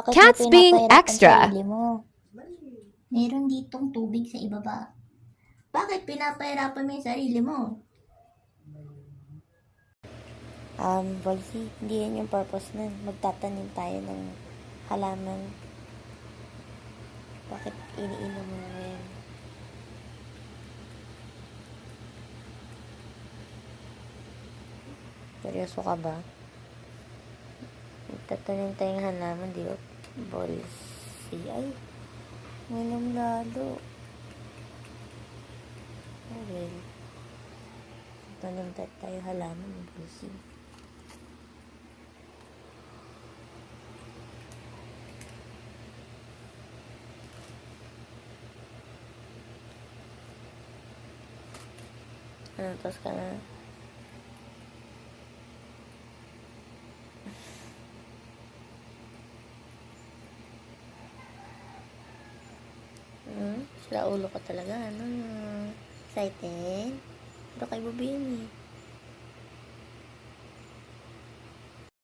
Bakit mo Cats being pinapahirapan extra. sarili mo? Meron ditong tubig sa ibaba. Bakit pinapahirapan mo yung sarili mo? Volsy, hindi yan yung purpose nun. Magtatanim tayo ng halaman. Bakit iniinom mo na yan? Seryoso ka ba? Magtatanim tayong halaman, di ba? Volsy, ay, uminom lalo. Oh well. Tanim tayo halaman, Volsy. Ano, tos ka na? Sila ulo ka talaga, ano? Excited? Pero kay Bobby yun eh.